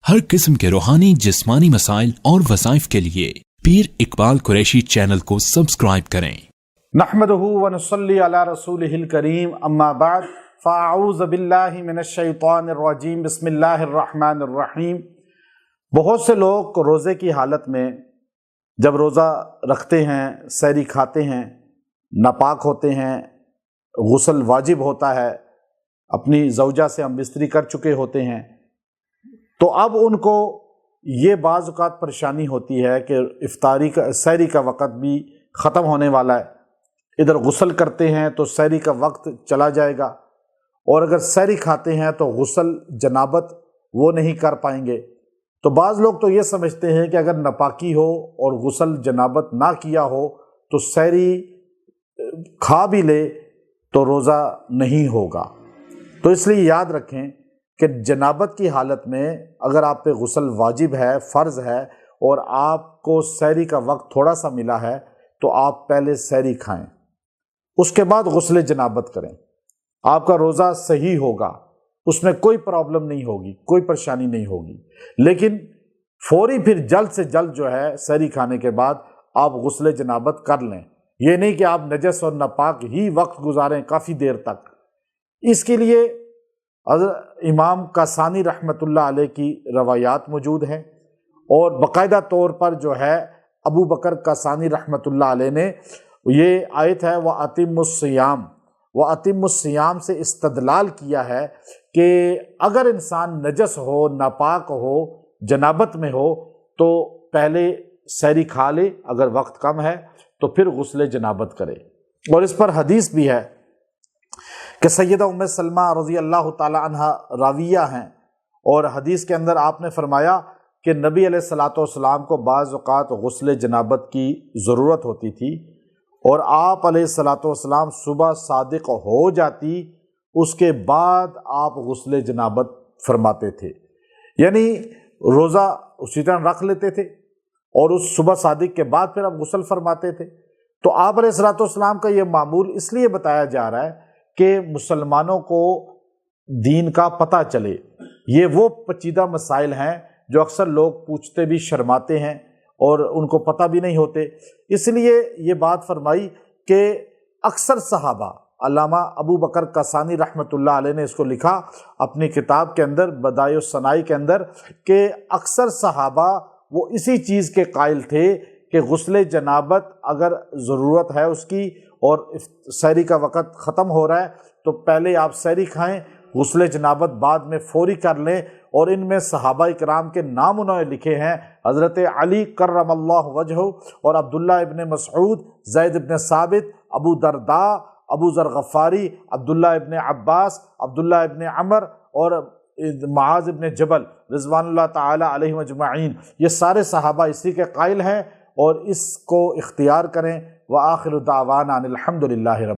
हर किस्म के रूहानी जिस्मानी मसाइल और वज़ाइफ के लिए पीर इकबाल कुरैशी चैनल को सब्सक्राइब करें। नहमदुहु व नुसल्ली अला रसूलिहिल करीम, अम्मा बाद, फ़अऊज़ु बिल्लाहि मिनश शैतानिर रजीम, बिस्मिल्लाहिर रहमानिर रहीम। बहुत से लोग रोज़े की हालत में जब रोज़ा रखते हैं, सहरी खाते हैं, नापाक होते हैं, गुस्ल वाजिब होता है, अपनी ज़ौजा से हम बिस्तरी कर चुके होते हैं, तो अब उनको ये बाज़ औक़ात परेशानी होती है कि इफ्तारी का सहरी का वक़्त भी ख़त्म होने वाला है। इधर गुस्ल करते हैं तो सहरी का वक्त चला जाएगा, और अगर सहरी खाते हैं तो गुस्ल जनाबत वो नहीं कर पाएंगे। तो बाज़ लोग तो ये समझते हैं कि अगर नापाकी हो और गुस्ल जनाबत ना किया हो तो सहरी खा भी ले तो रोज़ा नहीं होगा। तो इसलिए याद रखें कि जनाबत की हालत में अगर आप पे गुस्ल वाजिब है, फ़र्ज़ है, और आपको सहरी का वक्त थोड़ा सा मिला है, तो आप पहले सहरी खाएं, उसके बाद गुस्ल जनाबत करें। आपका रोज़ा सही होगा, उसमें कोई प्रॉब्लम नहीं होगी, कोई परेशानी नहीं होगी। लेकिन फौरी फिर जल्द से जल्द जो है सहरी खाने के बाद आप गुस्ल जनाबत कर लें। ये नहीं कि आप नजस और नापाक ही वक्त गुजारें काफ़ी देर तक। इसके लिए इमाम कासानी रहमतुल्लाह अलैह की रवायात मौजूद हैं, और बाकायदा तौर पर जो है अबू बकर कासानी रहमतुल्लाह अलैह ने ये आयत है व अतिमुस्सियाम से इस्तदलाल किया है कि अगर इंसान नजस हो, नापाक हो, जनाबत में हो, तो पहले सहरी खा ले, अगर वक्त कम है तो फिर गुस्ल जनाबत करे। और इस पर हदीस भी है कि सैयदा उम्मे सलमा रज़ी अल्लाह ताला अन्हा राविया हैं, और हदीस के अंदर आपने फरमाया कि नबी अलैहिस्सलातु वस्सलाम को बाज़ औक़ात गुस्ल जनाबत की ज़रूरत होती थी, और आप अलैहिस्सलातु वस्सलाम सुबह सादिक हो जाती, उसके बाद आप गुस्ल जनाबत फरमाते थे। यानी रोज़ा उसी तरह रख लेते थे और उस सुबह सादिक के बाद फिर आप गुस्ल फरमाते थे। तो आप अलैहिस्सलातु वस्सलाम का ये मामूल इसलिए बताया जा रहा है कि मुसलमानों को दीन का पता चले। ये वो पेचीदा मसाइल हैं जो अक्सर लोग पूछते भी शर्माते हैं और उनको पता भी नहीं होते। इसलिए ये बात फरमाई कि अक्सर सहाबा, अल्लामा अबू बकर कासानी रहमतुल्लाह अलैह ने इसको लिखा अपनी किताब के अंदर बदायुस सनाई के अंदर, कि अक्सर सहाबा वो इसी चीज़ के कायल थे कि गुस्ल जनाबत अगर ज़रूरत है उसकी और सहरी का वक़्त ख़त्म हो रहा है तो पहले आप सहरी खाएं, गुस्ल जनाबत बाद में फौरी कर लें। और इनमें सहाबा इकराम के नाम उन्होंने लिखे हैं, हज़रत अली कर्रमल्लाहु वजहू, और अब्दुल्ला इब्न मसऊद, ज़ैद इब्न साबित, अबू दरदा, अबू ज़र गफ़ारी, अब्दुल्ला इब्न अब्बास, अब्दुल्ला इब्न अमर और मुआज़ इब्न जबल रिज़वानुल्लाह ताला अलैहिम अजमईन। ये सारे सहाबा इसी के कायल हैं और इसको इख्तियार करें। व आखिरु दावाना अनिल हम्दुलिल्लाहि रब्बिल आलमीन।